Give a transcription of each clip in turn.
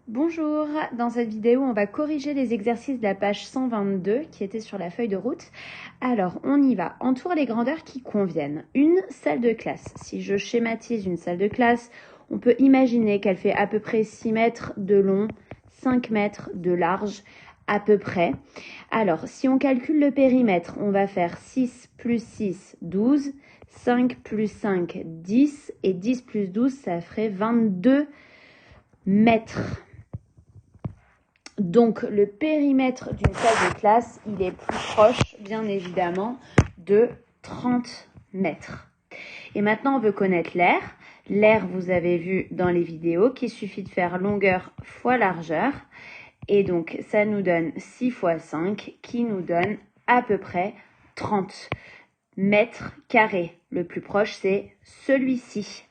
Bonjour, dans cette vidéo on va corriger les exercices de la page 122 qui étaient sur la feuille de route. Alors on y va, entoure les grandeurs qui conviennent. Une salle de classe, si je schématise une salle de classe, on peut imaginer qu'elle fait à peu près 6 mètres de long, 5 mètres de large à peu près. Alors si on calcule le périmètre, on va faire 6 plus 6, 12, 5 plus 5, 10 et 10 plus 12 ça ferait 22 mètres. Donc, le périmètre d'une salle de classe, il est plus proche, bien évidemment, de 30 mètres. Et maintenant, on veut connaître l'air. L'air, vous avez vu dans les vidéos qu'il suffit de faire longueur fois largeur. Et donc, ça nous donne 6 fois 5, qui nous donne à peu près 30 mètres carrés. Le plus proche, c'est celui-ci.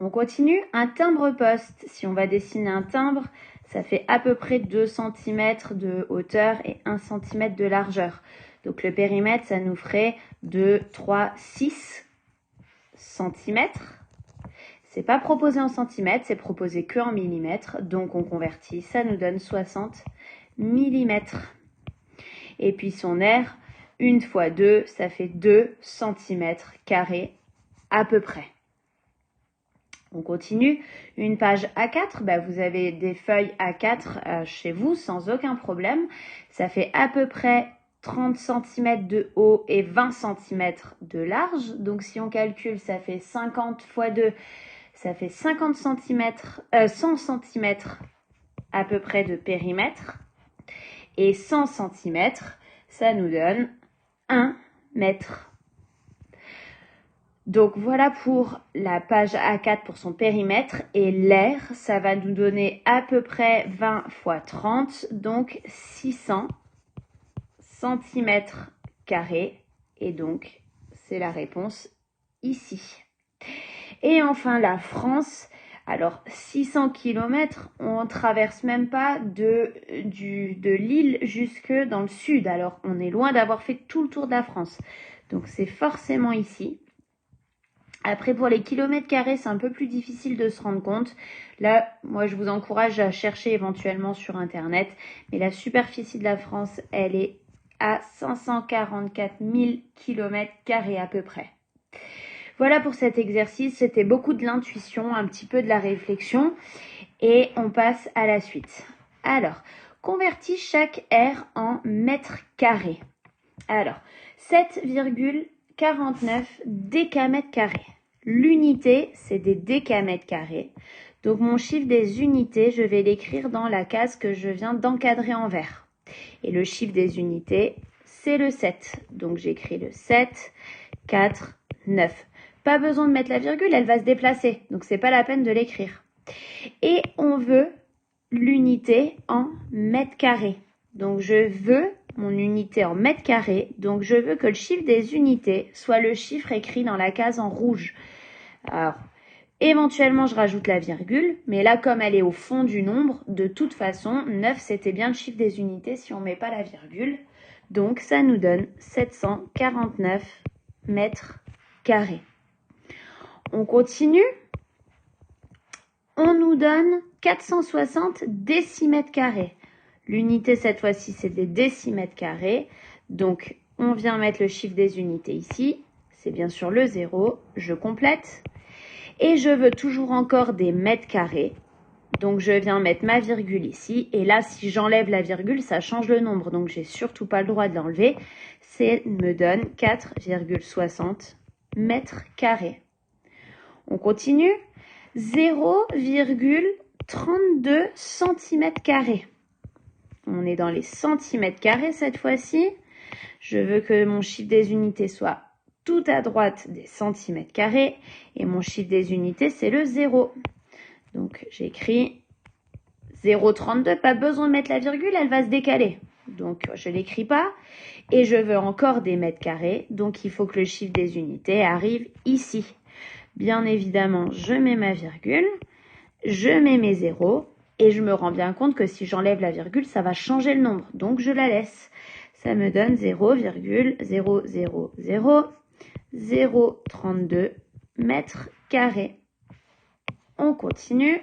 On continue, un timbre-poste. Si on va dessiner un timbre, ça fait à peu près 2 cm de hauteur et 1 cm de largeur. Donc le périmètre, ça nous ferait 2, 3, 6 cm. C'est pas proposé en centimètres, c'est proposé que en millimètres. Donc on convertit, ça nous donne 60 mm. Et puis son aire, 1 fois 2, ça fait 2 cm carrés à peu près. On continue, une page A4, vous avez des feuilles A4 chez vous sans aucun problème. Ça fait à peu près 30 cm de haut et 20 cm de large. Donc si on calcule, ça fait 50 fois 2, ça fait 50 cm, 100 cm à peu près de périmètre. Et 100 cm, ça nous donne 1 mètre. Donc voilà pour la page A4 pour son périmètre et l'air, ça va nous donner à peu près 20 fois 30, donc 600 cm carrés et donc c'est la réponse ici. Et enfin la France, alors 600 km, on ne traverse même pas de l'île jusque dans le sud, alors on est loin d'avoir fait tout le tour de la France. Donc c'est forcément ici. Après, pour les kilomètres carrés, c'est un peu plus difficile de se rendre compte. Là, moi, je vous encourage à chercher éventuellement sur Internet. Mais la superficie de la France, elle est à 544 000 kilomètres carrés à peu près. Voilà pour cet exercice. C'était beaucoup de l'intuition, un petit peu de la réflexion. Et on passe à la suite. Alors, convertis chaque aire en mètres carrés. Alors, 7,49 décamètres carrés. L'unité, c'est des décamètres carrés. Donc, mon chiffre des unités, je vais l'écrire dans la case que je viens d'encadrer en vert. Et le chiffre des unités, c'est le 7. Donc, j'écris le 7, 4, 9. Pas besoin de mettre la virgule, elle va se déplacer. Donc, c'est pas la peine de l'écrire. Et on veut l'unité en mètres carrés. Donc, je veux mon unité en mètres carrés. Donc, je veux que le chiffre des unités soit le chiffre écrit dans la case en rouge. Alors, éventuellement, je rajoute la virgule. Mais là, comme elle est au fond du nombre, de toute façon, 9, c'était bien le chiffre des unités si on ne met pas la virgule. Donc, ça nous donne 749 mètres carrés. On continue. On nous donne 460 décimètres carrés. L'unité, cette fois-ci, c'est des décimètres carrés. Donc, on vient mettre le chiffre des unités ici. C'est bien sûr le 0. Je complète. Et je veux toujours encore des mètres carrés. Donc, je viens mettre ma virgule ici. Et là, si j'enlève la virgule, ça change le nombre. Donc, j'ai surtout pas le droit de l'enlever. Ça me donne 4,60 mètres carrés. On continue. 0,32 cm carrés. On est dans les centimètres carrés cette fois-ci. Je veux que mon chiffre des unités soit tout à droite des centimètres carrés. Et mon chiffre des unités, c'est le 0. Donc, j'écris 0,32. Pas besoin de mettre la virgule, elle va se décaler. Donc, je ne l'écris pas. Et je veux encore des mètres carrés. Donc, il faut que le chiffre des unités arrive ici. Bien évidemment, je mets ma virgule. Je mets mes zéros. Et je me rends bien compte que si j'enlève la virgule, ça va changer le nombre. Donc, je la laisse. Ça me donne 0,000032 mètres carrés. On continue.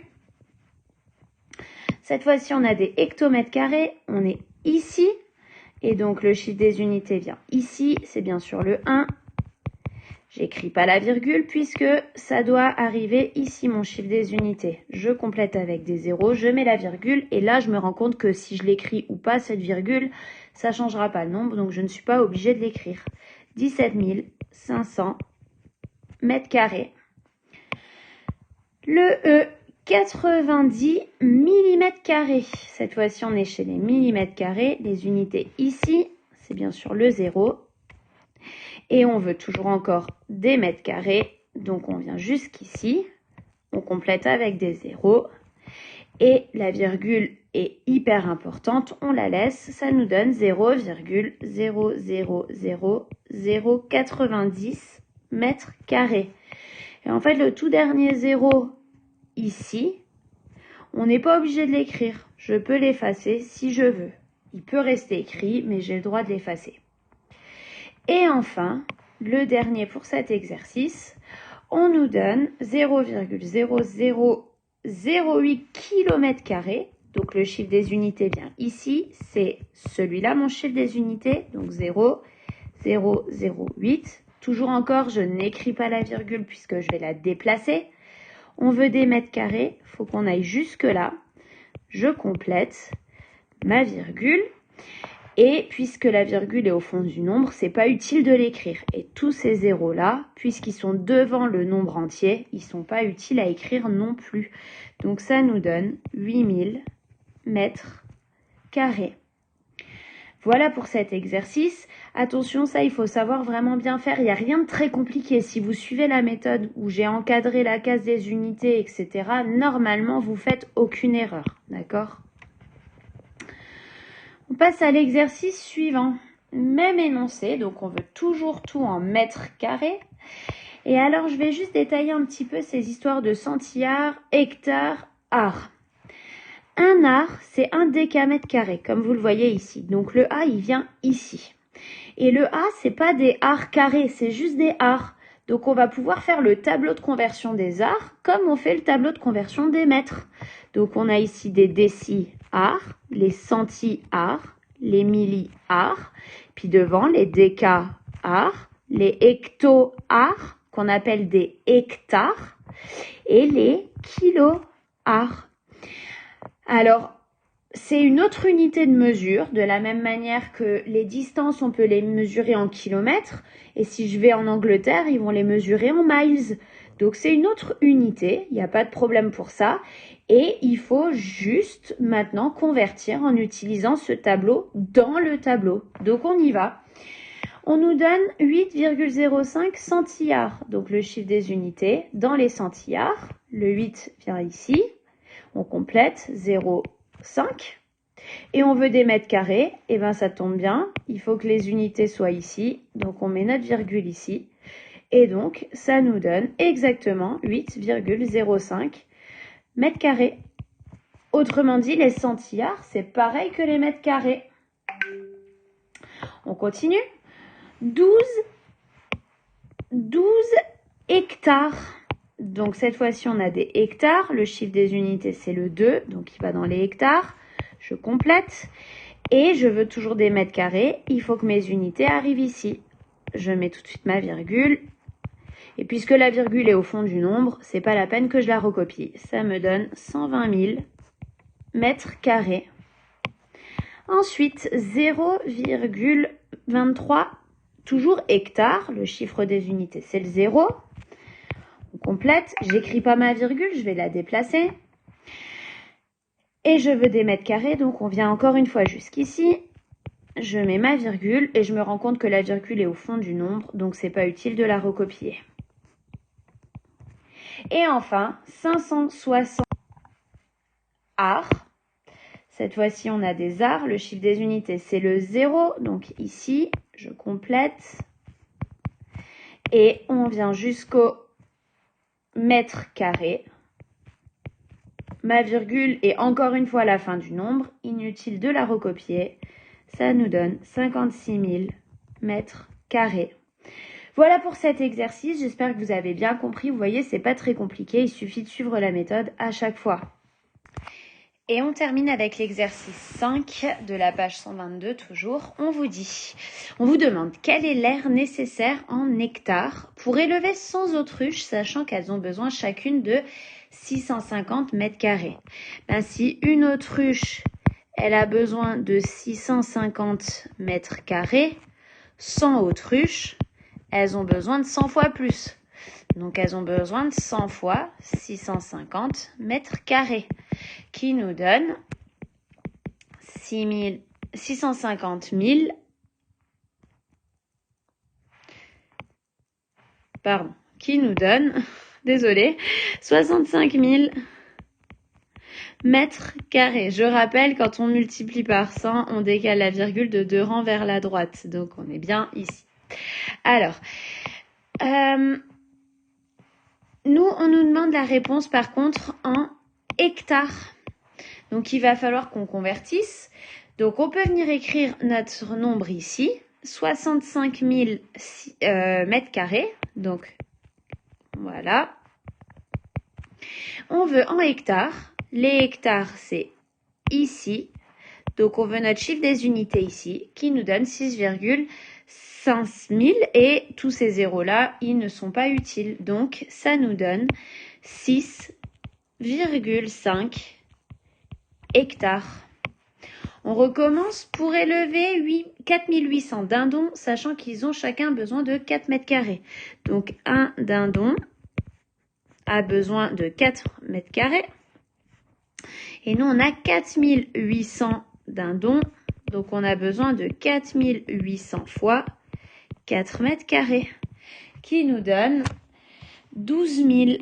Cette fois-ci, on a des hectomètres carrés. On est ici. Et donc, le chiffre des unités vient ici. C'est bien sûr le 1. J'écris pas la virgule puisque ça doit arriver ici, mon chiffre des unités. Je complète avec des zéros, je mets la virgule et là, je me rends compte que si je l'écris ou pas, cette virgule, ça changera pas le nombre, donc je ne suis pas obligée de l'écrire. 17 500 mètres carrés. Le E, 90 millimètres carrés. Cette fois-ci, on est chez les millimètres carrés. Les unités ici, c'est bien sûr le 0. Et on veut toujours encore des mètres carrés. Donc, on vient jusqu'ici. On complète avec des zéros. Et la virgule est hyper importante. On la laisse. Ça nous donne 0,000090 mètres carrés. Et en fait, le tout dernier zéro ici, on n'est pas obligé de l'écrire. Je peux l'effacer si je veux. Il peut rester écrit, mais j'ai le droit de l'effacer. Et enfin, le dernier pour cet exercice, on nous donne 0,0008 km². Donc le chiffre des unités vient ici, c'est celui-là mon chiffre des unités, donc 0,008. Toujours encore, je n'écris pas la virgule puisque je vais la déplacer. On veut des mètres carrés, il faut qu'on aille jusque là. Je complète ma virgule. Et puisque la virgule est au fond du nombre, c'est pas utile de l'écrire. Et tous ces zéros-là, puisqu'ils sont devant le nombre entier, ils sont pas utiles à écrire non plus. Donc ça nous donne 8000 mètres carrés. Voilà pour cet exercice. Attention, ça, il faut savoir vraiment bien faire. Il n'y a rien de très compliqué. Si vous suivez la méthode où j'ai encadré la case des unités, etc., normalement, vous faites aucune erreur. D'accord ? On passe à l'exercice suivant. Même énoncé, donc on veut toujours tout en mètres carrés. Et alors, je vais juste détailler un petit peu ces histoires de centillards, hectares, arts. Un art, c'est un décamètre carré, comme vous le voyez ici. Donc le A, il vient ici. Et le A, c'est pas des arts carrés, c'est juste des arts. Donc on va pouvoir faire le tableau de conversion des arts comme on fait le tableau de conversion des mètres. Donc on a ici des déci-arts, les centi-arts, les milli-arts, puis devant les déca-arts, les hecto-arts qu'on appelle des hectares et les kilo-arts. Alors, c'est une autre unité de mesure, de la même manière que les distances, on peut les mesurer en kilomètres. Et si je vais en Angleterre, ils vont les mesurer en miles. Donc, c'est une autre unité, il n'y a pas de problème pour ça. Et il faut juste maintenant convertir en utilisant ce tableau dans le tableau. Donc, on y va. On nous donne 8,05 centillards, donc le chiffre des unités, dans les centillards. Le 8 vient ici. On complète 0,5 et on veut des mètres carrés, et bien ça tombe bien, il faut que les unités soient ici, donc on met notre virgule ici, et donc ça nous donne exactement 8,05 mètres carrés. Autrement dit, les centillards, c'est pareil que les mètres carrés. On continue. 12 hectares. Donc cette fois-ci, on a des hectares. Le chiffre des unités, c'est le 2. Donc il va dans les hectares. Je complète. Et je veux toujours des mètres carrés. Il faut que mes unités arrivent ici. Je mets tout de suite ma virgule. Et puisque la virgule est au fond du nombre, c'est pas la peine que je la recopie. Ça me donne 120 000 mètres carrés. Ensuite, 0,23, toujours hectares. Le chiffre des unités, c'est le 0. On complète, j'écris pas ma virgule, je vais la déplacer. Et je veux des mètres carrés, donc on vient encore une fois jusqu'ici. Je mets ma virgule et je me rends compte que la virgule est au fond du nombre, donc c'est pas utile de la recopier. Et enfin, 560 arts. Cette fois-ci, on a des arts. Le chiffre des unités, c'est le 0. Donc ici, je complète. Et on vient jusqu'au mètre carré. Ma virgule est encore une fois à la fin du nombre. Inutile de la recopier. Ça nous donne 56 000 mètres carrés. Voilà pour cet exercice. J'espère que vous avez bien compris. Vous voyez, c'est pas très compliqué. Il suffit de suivre la méthode à chaque fois. Et on termine avec l'exercice 5 de la page 122 toujours. On vous demande quel est l'air nécessaire en hectares pour élever 100 autruches, sachant qu'elles ont besoin chacune de 650 mètres carrés. Ben, si une autruche, elle a besoin de 650 mètres carrés, 100 autruches, elles ont besoin de 100 fois plus. Donc, elles ont besoin de 100 fois 650 mètres carrés, qui nous donne 650 000, qui nous donne, désolé, 65 000 mètres carrés. Je rappelle, quand on multiplie par 100, on décale la virgule de 2 rangs vers la droite. Donc, on est bien ici. Alors, nous, on nous demande la réponse, par contre, en hectares. Donc, il va falloir qu'on convertisse. Donc, on peut venir écrire notre nombre ici, 65 000 mètres carrés. Donc, voilà. On veut en hectares. Les hectares, c'est ici. Donc, on veut notre chiffre des unités ici, qui nous donne 6,5 000. Et tous ces zéros-là, ils ne sont pas utiles. Donc, ça nous donne 6,5 hectares. On recommence pour élever 4800 dindons, sachant qu'ils ont chacun besoin de 4 mètres carrés. Donc, un dindon a besoin de 4 mètres carrés. Et nous, on a 4800 dindons. Donc, on a besoin de 4800 fois 4 mètres carrés, qui nous donne 19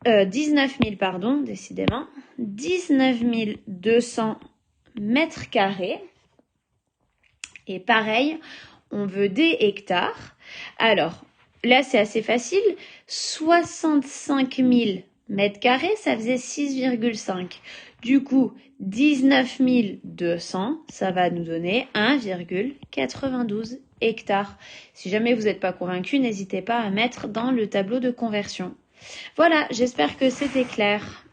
000, décidément, 19 200 mètres carrés. Et pareil, on veut des hectares. Alors, là, c'est assez facile. 65 000 mètres carrés, ça faisait 6,5. Du coup, 19 200, ça va nous donner 1,92 hectares. Si jamais vous n'êtes pas convaincu, n'hésitez pas à mettre dans le tableau de conversion. Voilà, j'espère que c'était clair.